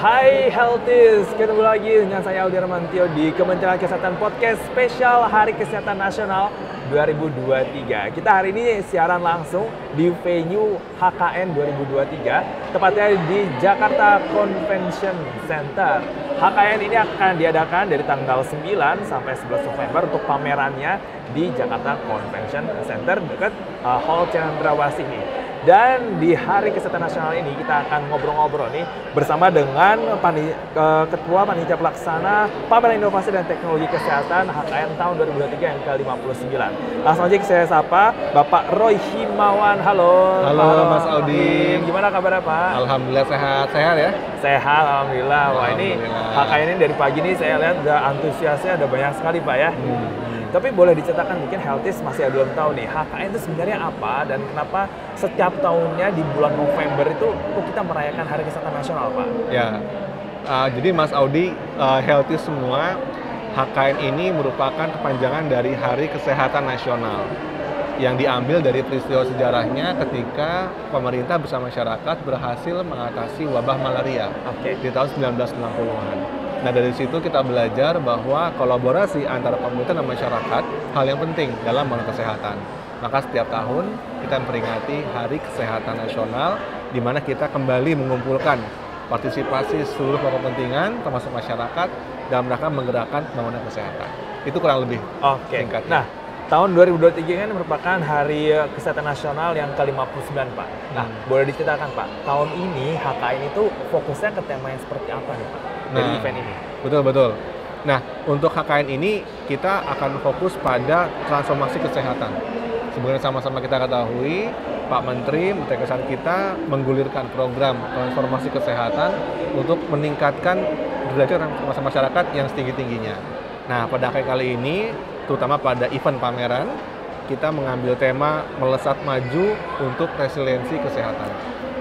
Hai Healthies, ketemu lagi dengan saya Audi Armantio di Kementerian Kesehatan Podcast Spesial Hari Kesehatan Nasional 2023. Kita hari ini siaran langsung di venue HKN 2023, tepatnya di Jakarta Convention Center. HKN ini akan diadakan dari tanggal 9 sampai 11 November untuk pamerannya di Jakarta Convention Center dekat Hall Cendrawasih ini. Dan di Hari Kesehatan Nasional ini kita akan ngobrol-ngobrol nih bersama dengan Ketua Panitia Pelaksana Pameran Inovasi dan Teknologi Kesehatan HKN tahun 2023 yang ke-59. Langsung aja saya sapa Bapak Roy Himawan. Halo. Halo Mas Audi. Gimana kabarnya Pak? Alhamdulillah sehat. Sehat ya? Sehat, Alhamdulillah. Wah ini HKN ini dari pagi nih saya lihat udah antusiasnya ada banyak sekali Pak ya. Tapi boleh diceritakan mungkin Healthies masih belum tahu nih HKN itu sebenarnya apa dan kenapa setiap tahunnya di bulan November itu kita merayakan Hari Kesehatan Nasional Pak? Ya, jadi Mas Audi, Healthies semua, HKN ini merupakan kepanjangan dari Hari Kesehatan Nasional yang diambil dari peristiwa sejarahnya ketika pemerintah bersama masyarakat berhasil mengatasi wabah malaria di tahun 1960-an. Nah dari situ kita belajar bahwa kolaborasi antara pemerintah dan masyarakat hal yang penting dalam membangun kesehatan. Maka setiap tahun kita memperingati Hari Kesehatan Nasional di mana kita kembali mengumpulkan partisipasi seluruh kepentingan termasuk masyarakat dalam rangka menggerakkan pembangunan kesehatan. Itu kurang lebih singkatnya. Nah, tahun 2023 kan merupakan Hari Kesehatan Nasional yang ke-59 Pak. Nah, boleh diceritakan Pak, tahun ini HKN itu fokusnya ke tema yang seperti apa nih Pak? Dari event ini. Betul. Nah, untuk HKN ini kita akan fokus pada transformasi kesehatan. Sebenarnya sama-sama kita ketahui, Pak Menteri Kesehatan kita menggulirkan program transformasi kesehatan untuk meningkatkan derajat masyarakat yang setinggi-tingginya. Nah, pada kali ini, terutama pada event pameran, kita mengambil tema melesat maju untuk resiliensi kesehatan.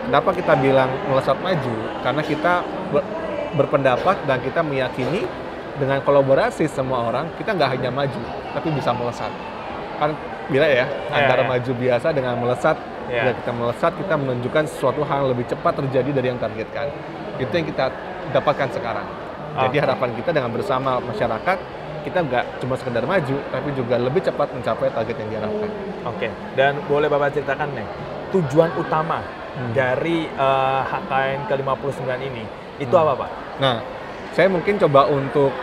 Kenapa kita bilang melesat maju? Karena kita berpendapat dan kita meyakini dengan kolaborasi semua orang, kita nggak hanya maju, tapi bisa melesat. Kan bila antara maju biasa dengan melesat, bila kita melesat, kita menunjukkan sesuatu hal yang lebih cepat terjadi dari yang targetkan. Itu yang kita dapatkan sekarang. Jadi harapan kita dengan bersama masyarakat, kita nggak cuma sekedar maju, tapi juga lebih cepat mencapai target yang diharapkan. Dan boleh Bapak ceritakan nih, tujuan utama dari HKN ke-59 ini, itu apa Pak? Nah, saya mungkin coba untuk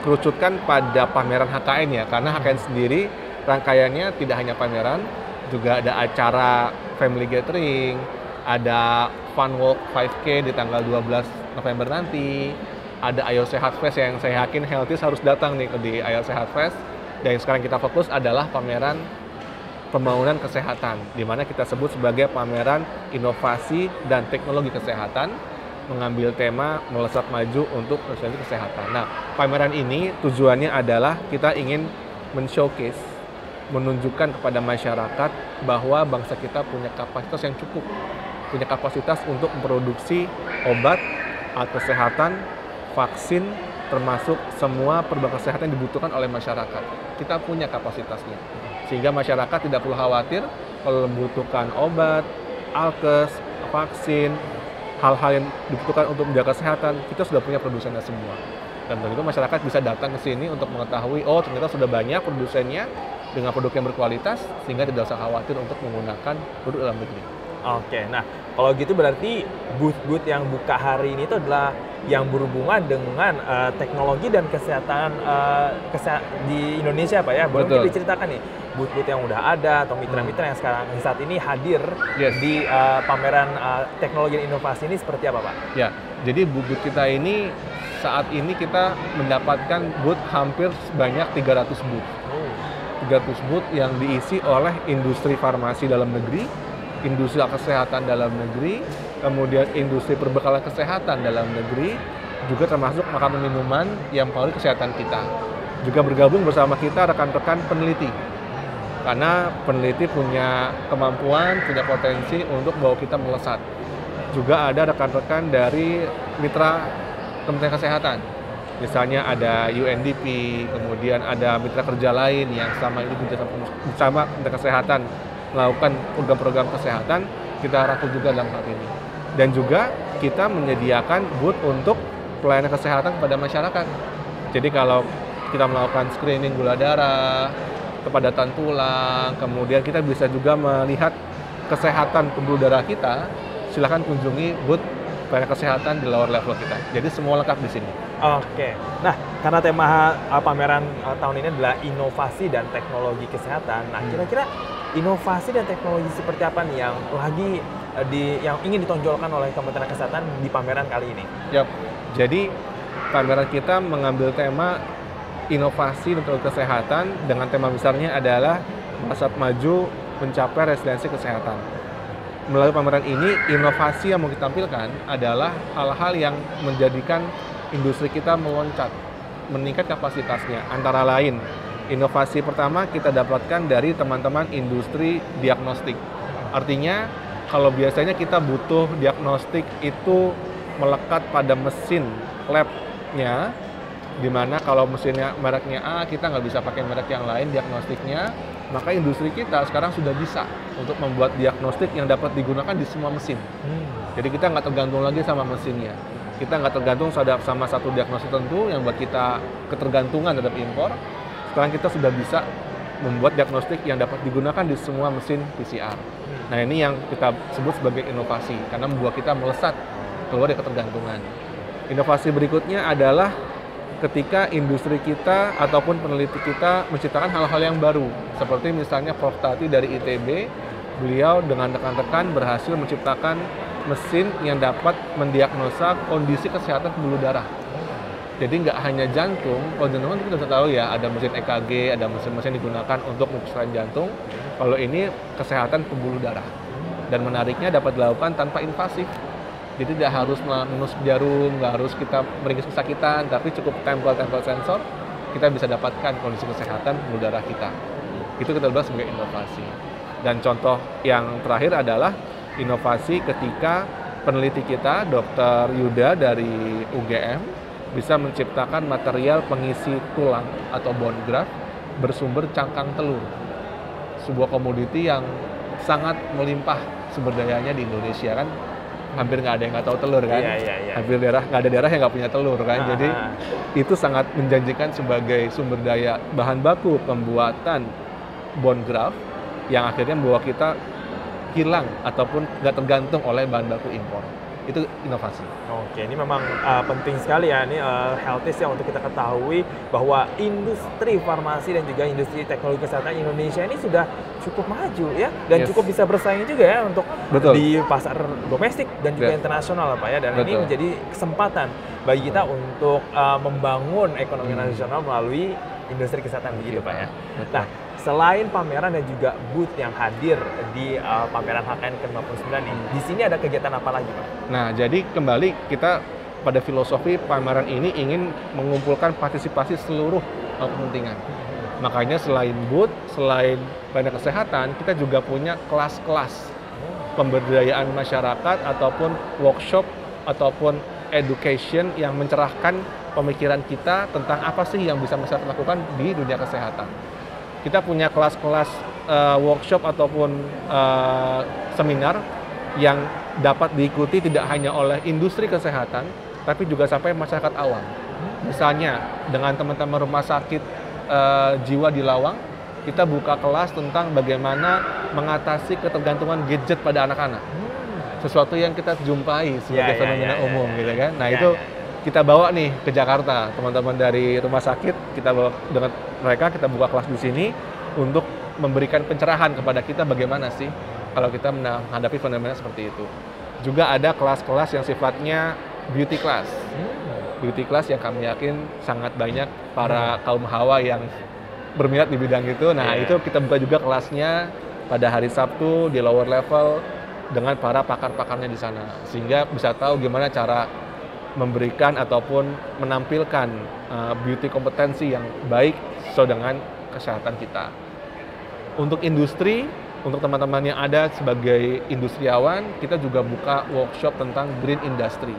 kerucutkan pada pameran HKN ya, karena HKN sendiri rangkaiannya tidak hanya pameran, juga ada acara family gathering, ada fun walk 5K di tanggal 12 November nanti, ada Ayo Sehat Fest yang saya yakin Healthies harus datang nih di Ayo Sehat Fest. Dan yang sekarang kita fokus adalah pameran pembangunan kesehatan, di mana kita sebut sebagai pameran inovasi dan teknologi kesehatan, mengambil tema melesat maju untuk resiliensi kesehatan. Nah, pameran ini tujuannya adalah kita ingin men-showcase, menunjukkan kepada masyarakat bahwa bangsa kita punya kapasitas yang cukup, punya kapasitas untuk memproduksi obat, alat kesehatan, vaksin, termasuk semua perbankan kesehatan yang dibutuhkan oleh masyarakat. Kita punya kapasitasnya, sehingga masyarakat tidak perlu khawatir kalau membutuhkan obat, alkes, vaksin, hal-hal yang dibutuhkan untuk menjaga kesehatan, kita sudah punya produsennya semua. Dan begitu masyarakat bisa datang ke sini untuk mengetahui, oh ternyata sudah banyak produsennya dengan produk yang berkualitas, sehingga tidak usah khawatir untuk menggunakan produk dalam negeri. Nah kalau gitu berarti booth-booth yang buka hari ini itu adalah yang berhubungan dengan teknologi dan kesehatan di Indonesia Pak ya. Boleh mungkin diceritakan nih booth-booth yang udah ada atau mitra-mitra yang sekarang saat ini hadir di pameran teknologi dan inovasi ini seperti apa Pak? Ya, jadi booth kita ini saat ini kita mendapatkan booth hampir sebanyak 300 booth. 300 booth yang diisi oleh industri farmasi dalam negeri, industri kesehatan dalam negeri, kemudian industri perbekalan kesehatan dalam negeri, juga termasuk makanan minuman yang mempengaruhi kesehatan kita. Juga bergabung bersama kita rekan-rekan peneliti, karena peneliti punya kemampuan, punya potensi untuk membawa kita melesat. Juga ada rekan-rekan dari mitra Kementerian Kesehatan, misalnya ada UNDP, kemudian ada mitra kerja lain yang sama ini bersama Kementerian Kesehatan melakukan program-program kesehatan, kita rangkul juga dalam hal ini. Dan juga kita menyediakan booth untuk pelayanan kesehatan kepada masyarakat. Jadi kalau kita melakukan screening gula darah, kepadatan tulang, kemudian kita bisa juga melihat kesehatan pembuluh darah kita, silakan kunjungi booth pelayanan kesehatan di lower level kita. Jadi semua lengkap di sini. Oke. Nah, karena tema pameran tahun ini adalah inovasi dan teknologi kesehatan. Nah, kira-kira inovasi dan teknologi seperti apa nih yang lagi yang ingin ditonjolkan oleh Kementerian Kesehatan di pameran kali ini? Yap. Jadi pameran kita mengambil tema inovasi untuk kesehatan dengan tema besarnya adalah masa maju mencapai resiliensi kesehatan. Melalui pameran ini, inovasi yang mau kita tampilkan adalah hal-hal yang menjadikan industri kita meloncat, meningkat kapasitasnya. Antara lain, inovasi pertama kita dapatkan dari teman-teman industri diagnostik. Artinya, kalau biasanya kita butuh diagnostik itu melekat pada mesin lab-nya, di mana kalau mesinnya mereknya A, kita nggak bisa pakai merek yang lain diagnostiknya, maka industri kita sekarang sudah bisa untuk membuat diagnostik yang dapat digunakan di semua mesin. Jadi kita nggak tergantung lagi sama mesinnya. Kita nggak tergantung sama satu diagnostik tertentu yang buat kita ketergantungan terhadap impor. Sekarang kita sudah bisa membuat diagnostik yang dapat digunakan di semua mesin PCR. Nah, ini yang kita sebut sebagai inovasi, karena membuat kita melesat keluar dari ketergantungan. Inovasi berikutnya adalah ketika industri kita ataupun peneliti kita menciptakan hal-hal yang baru. Seperti misalnya Prof. Tati dari ITB, beliau dengan rekan-rekan berhasil menciptakan mesin yang dapat mendiagnosa kondisi kesehatan pembuluh darah. Jadi nggak hanya jantung, kalau jantung kita sudah tahu ya, ada mesin EKG, ada mesin-mesin digunakan untuk mengukur jantung. Kalau ini kesehatan pembuluh darah. Dan menariknya dapat dilakukan tanpa invasif. Jadi tidak harus menusuk jarum, nggak harus kita meringkis kesakitan, tapi cukup tempel sensor, kita bisa dapatkan kondisi kesehatan pembuluh darah kita. Itu kita bilang sebagai inovasi. Dan contoh yang terakhir adalah inovasi ketika peneliti kita, Dr. Yuda dari UGM, bisa menciptakan material pengisi tulang atau bone graft bersumber cangkang telur. Sebuah komoditi yang sangat melimpah sumber dayanya di Indonesia kan. Hampir nggak ada yang nggak tahu telur kan, hampir nggak ada daerah yang nggak punya telur kan. Jadi itu sangat menjanjikan sebagai sumber daya bahan baku pembuatan bone graft yang akhirnya membawa kita hilang ataupun nggak tergantung oleh bahan baku impor. Itu inovasi. Oke, ini memang penting sekali ya, ini Healthies ya, untuk kita ketahui bahwa industri farmasi dan juga industri teknologi kesehatan Indonesia ini sudah cukup maju ya, dan cukup bisa bersaing juga ya untuk di pasar domestik dan juga internasional Pak ya, dan ini menjadi kesempatan bagi kita untuk membangun ekonomi nasional melalui industri kesehatan begitu Pak ya. Nah, selain pameran dan juga booth yang hadir di pameran HKN ke-59 nih, di sini ada kegiatan apa lagi Pak? Nah, jadi kembali kita pada filosofi pameran ini ingin mengumpulkan partisipasi seluruh kepentingan. Makanya selain booth, selain pelayanan kesehatan, kita juga punya kelas-kelas pemberdayaan masyarakat ataupun workshop ataupun education yang mencerahkan pemikiran kita tentang apa sih yang bisa masyarakat lakukan di dunia kesehatan. Kita punya kelas-kelas workshop ataupun seminar yang dapat diikuti tidak hanya oleh industri kesehatan, tapi juga sampai masyarakat awam. Misalnya dengan teman-teman rumah sakit jiwa di Lawang, kita buka kelas tentang bagaimana mengatasi ketergantungan gadget pada anak-anak. Sesuatu yang kita jumpai sebagai fenomena umum, gitu kan. Nah, itu kita bawa nih ke Jakarta, teman-teman dari rumah sakit, kita bawa dengan mereka, kita buka kelas di sini untuk memberikan pencerahan kepada kita bagaimana sih kalau kita menghadapi fenomena seperti itu. Juga ada kelas-kelas yang sifatnya beauty class. Beauty class yang kami yakin sangat banyak para kaum hawa yang berminat di bidang itu. Nah, itu kita buka juga kelasnya pada hari Sabtu di lower level dengan para pakar-pakarnya di sana. Sehingga bisa tahu gimana cara memberikan ataupun menampilkan beauty kompetensi yang baik sesuai dengan kesehatan kita. Untuk industri, untuk teman-teman yang ada sebagai industriawan, kita juga buka workshop tentang green industry.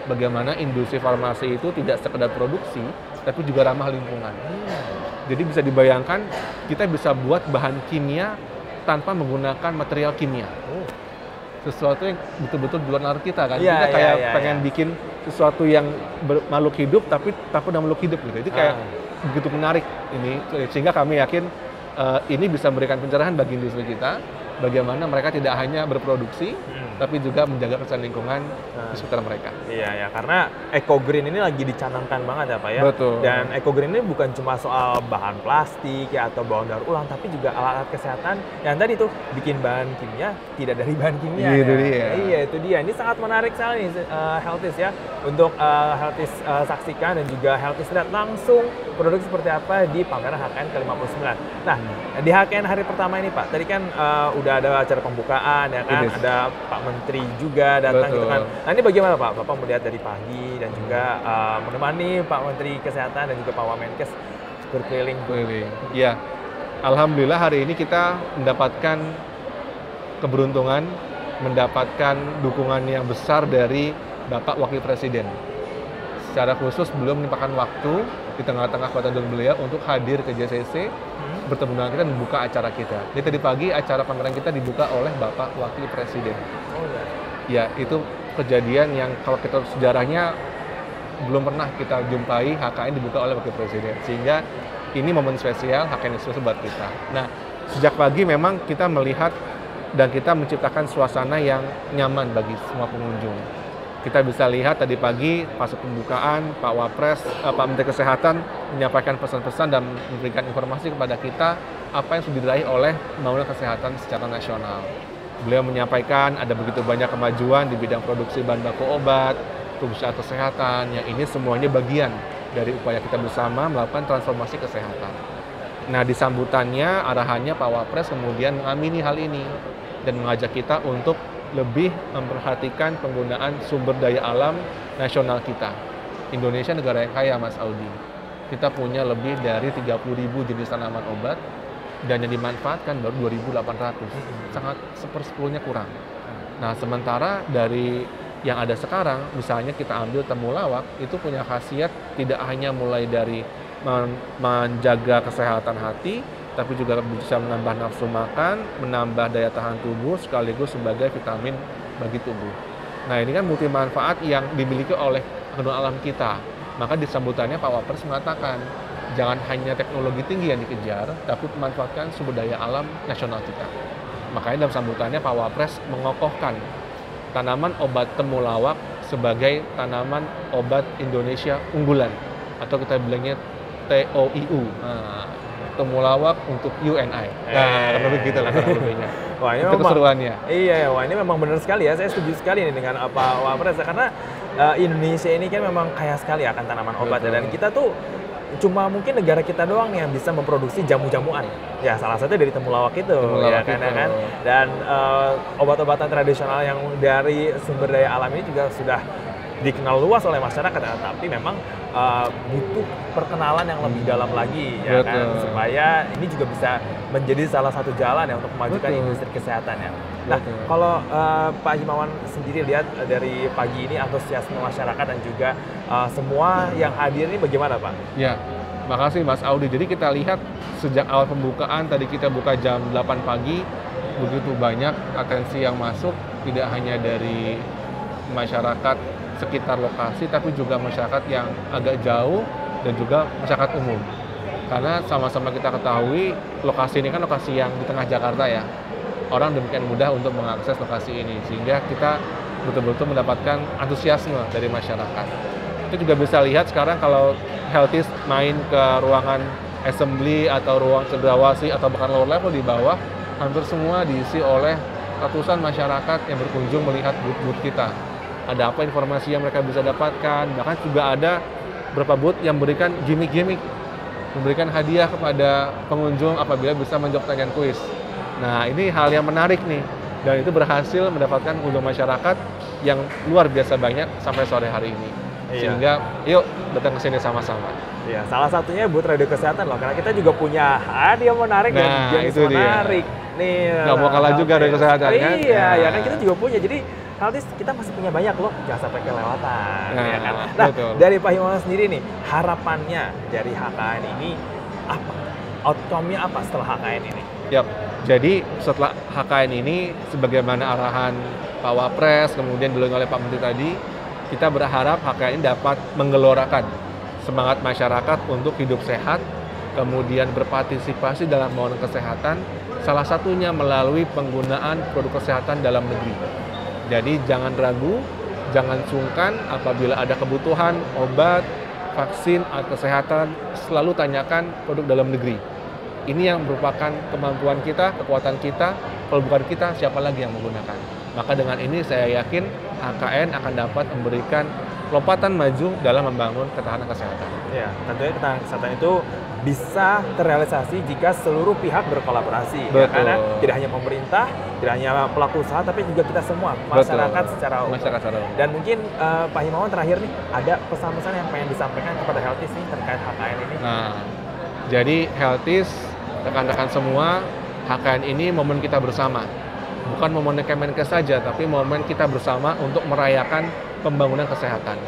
Bagaimana industri farmasi itu tidak sekedar produksi, tapi juga ramah lingkungan. Jadi bisa dibayangkan, kita bisa buat bahan kimia tanpa menggunakan material kimia. sesuatu yang betul-betul di luar nalar kita kan. Iya, Kita kayak iya, pengen bikin sesuatu yang makhluk hidup tapi tanpa ada makhluk hidup gitu. Itu kayak begitu menarik ini, sehingga kami yakin ini bisa memberikan pencerahan bagi industri kita, bagaimana mereka tidak hanya berproduksi, tapi juga menjaga kelestarian lingkungan di sekitar mereka. Iya ya, karena eco green ini lagi dicanangkan banget ya Pak ya. Betul. Dan eco green ini bukan cuma soal bahan plastik ya atau bahan daur ulang, tapi juga alat-alat kesehatan yang tadi tuh bikin bahan kimia tidak dari bahan kimia. Itu ya. dia. Iya itu dia. Ini sangat menarik sekali nih Healthies ya. Untuk Healthies saksikan dan juga Healthies lihat langsung produk seperti apa di pameran HKN ke-59. Nah, di HKN hari pertama ini Pak, tadi kan udah ada acara pembukaan ya kan, ada Pak Menteri juga datang gitu kan. Nah ini bagaimana Pak? Bapak melihat dari pagi dan juga menemani Pak Menteri Kesehatan dan juga Pak Wamenkes berkeliling. Iya, alhamdulillah hari ini kita mendapatkan keberuntungan, mendapatkan dukungan yang besar dari Bapak Wakil Presiden. Secara khusus beliau menyempatkan waktu di tengah-tengah kota beliau untuk hadir ke JCC, bertemu dengan kita dan membuka acara kita. Jadi tadi pagi acara pameran kita dibuka oleh Bapak Wakil Presiden. Oh ya. Ya, itu kejadian yang kalau kita sejarahnya belum pernah kita jumpai HKN dibuka oleh Wakil Presiden. Sehingga ini momen spesial HKN spesial buat kita. Nah, sejak pagi memang kita melihat dan kita menciptakan suasana yang nyaman bagi semua pengunjung. Kita bisa lihat tadi pagi pas pembukaan Pak Wapres, Pak Menteri Kesehatan menyampaikan pesan-pesan dan memberikan informasi kepada kita apa yang sudah diraih oleh pembangunan kesehatan secara nasional. Beliau menyampaikan ada begitu banyak kemajuan di bidang produksi bahan baku obat, produksi alat kesehatan, yang ini semuanya bagian dari upaya kita bersama melakukan transformasi kesehatan. Nah, di sambutannya, arahannya Pak Wapres kemudian mengamini hal ini dan mengajak kita untuk lebih memperhatikan penggunaan sumber daya alam nasional kita. Indonesia negara yang kaya, Mas Audi. Kita punya lebih dari 30.000 jenis tanaman obat, dan yang dimanfaatkan baru 2.800. Sangat sepersepuluhnya kurang. Nah, sementara dari yang ada sekarang, misalnya kita ambil temulawak, itu punya khasiat tidak hanya mulai dari menjaga kesehatan hati, tapi juga bisa menambah nafsu makan, menambah daya tahan tubuh, sekaligus sebagai vitamin bagi tubuh. Nah, ini kan multi manfaat yang dimiliki oleh kandungan alam kita. Maka di sambutannya Pak Wapres mengatakan, jangan hanya teknologi tinggi yang dikejar, tapi memanfaatkan sumber daya alam nasional kita. Makanya dalam sambutannya Pak Wapres mengokohkan tanaman obat temulawak sebagai tanaman obat Indonesia unggulan, atau kita bilangnya TOIU. Nah, temulawak untuk UNI. Nah, lebih gitu lah lebihnya. Wah, ini itu keseruannya. Iya, wah ini memang benar sekali ya. Saya setuju sekali nih dengan Pak Wapres karena Indonesia ini kan memang kaya sekali akan tanaman obat ya. Dan kita tuh cuma mungkin negara kita doang nih yang bisa memproduksi jamu-jamuan. Ya, salah satu dari temulawak itu, ya kan. Dan obat-obatan tradisional yang dari sumber daya alam ini juga sudah dikenal luas oleh masyarakat, tapi memang butuh perkenalan yang lebih dalam lagi, ya kan, supaya ini juga bisa menjadi salah satu jalan ya untuk memajukan industri kesehatan ya. Nah, kalau Pak Himawan sendiri lihat dari pagi ini antusiasme masyarakat dan juga semua yang hadir ini bagaimana Pak? Ya, makasih Mas Audi. Jadi kita lihat sejak awal pembukaan, tadi kita buka jam 8 pagi, begitu banyak atensi yang masuk, tidak hanya dari masyarakat sekitar lokasi, tapi juga masyarakat yang agak jauh dan juga masyarakat umum. Karena sama-sama kita ketahui lokasi ini kan lokasi yang di tengah Jakarta ya. Orang demikian mudah untuk mengakses lokasi ini, sehingga kita betul-betul mendapatkan antusiasme dari masyarakat. Itu juga bisa lihat sekarang kalau Healthies main ke ruangan assembly atau ruang cendrawasih atau bahkan lower level di bawah, hampir semua diisi oleh ratusan masyarakat yang berkunjung melihat booth-booth kita. Ada apa informasi yang mereka bisa dapatkan, bahkan juga ada beberapa booth yang memberikan gimmick-gimmick, memberikan hadiah kepada pengunjung apabila bisa menjawab pertanyaan kuis. Nah, ini hal yang menarik nih, dan itu berhasil mendapatkan pengunjung masyarakat yang luar biasa banyak sampai sore hari ini. Sehingga yuk datang ke sini sama-sama. Iya, salah satunya booth radio kesehatan loh, karena kita juga punya hadiah menarik dan games menarik. Nih, nggak mau kalah juga radio kesehatan kan? Iya, ya kan kita juga punya. Jadi Healthies kita masih punya banyak loh, jangan sampai kelewatan. Ya kan? Nah, dari Pak Himawan sendiri nih, harapannya dari HKN ini apa? Outcome-nya apa setelah HKN ini? Yap. Jadi setelah HKN ini, sebagaimana arahan Pak Wapres, kemudian dilakukan oleh Pak Menteri tadi, kita berharap HKN ini dapat menggelorakan semangat masyarakat untuk hidup sehat, kemudian berpartisipasi dalam pembangunan kesehatan, salah satunya melalui penggunaan produk kesehatan dalam negeri. Jadi jangan ragu, jangan sungkan apabila ada kebutuhan obat, vaksin, atau kesehatan, selalu tanyakan produk dalam negeri. Ini yang merupakan kemampuan kita, kekuatan kita, kalau bukan kita, siapa lagi yang menggunakan. Maka dengan ini saya yakin HKN akan dapat memberikan lompatan maju dalam membangun ketahanan kesehatan. Ya, tentunya ketahanan kesehatan itu bisa terrealisasi jika seluruh pihak berkolaborasi. Ya, karena tidak hanya pemerintah, tidak hanya pelaku usaha, tapi juga kita semua, masyarakat secara umum. Dan mungkin Pak Himawan terakhir nih, ada pesan-pesan yang pengen disampaikan kepada Healthies nih terkait HKN ini? Nah, jadi Healthies, rekan-rekan semua, HKN ini momen kita bersama. Bukan momen Kemenkes saja, tapi momen kita bersama untuk merayakan pembangunan kesehatan.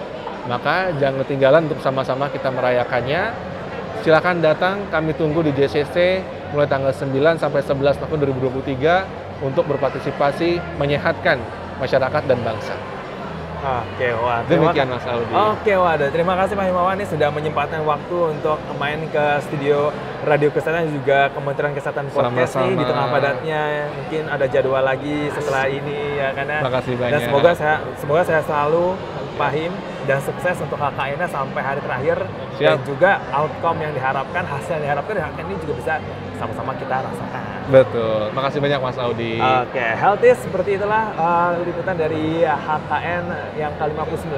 Maka jangan ketinggalan untuk sama-sama kita merayakannya. Silakan datang, kami tunggu di JCC mulai tanggal 9 sampai 11 November 2023 untuk berpartisipasi menyehatkan masyarakat dan bangsa. Oke, wah. Demikian Mas Audi. Oke, waduh. Terima kasih Pak Himawan nih sudah menyempatkan waktu untuk main ke studio Radio Kesehatan dan juga Kementerian Kesehatan Podcast nih di tengah padatnya. Mungkin ada jadwal lagi setelah ini ya karena. Terima kasih banyak. Dan semoga saya selalu Pak Him dan sukses untuk HKN-nya sampai hari terakhir. Siap. Dan juga outcome yang diharapkan, hasil yang diharapkan dari HKN ini juga bisa sama-sama kita rasakan. Betul. Makasih banyak Mas Audi. Oke, Healthies, seperti itulah liputan dari HKN yang ke-59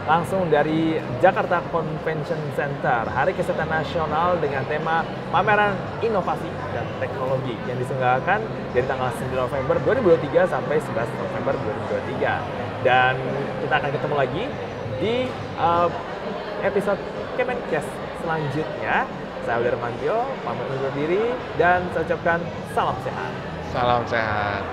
langsung dari Jakarta Convention Center, Hari Kesehatan Nasional dengan tema Pameran Inovasi dan Teknologi yang diselenggarakan dari tanggal 9 November 2023 sampai 11 November 2023. Dan kita akan ketemu lagi di episode Kemenkes selanjutnya. Saya Audi Hermantio, pamit undur diri dan saya ucapkan salam sehat. Salam sehat.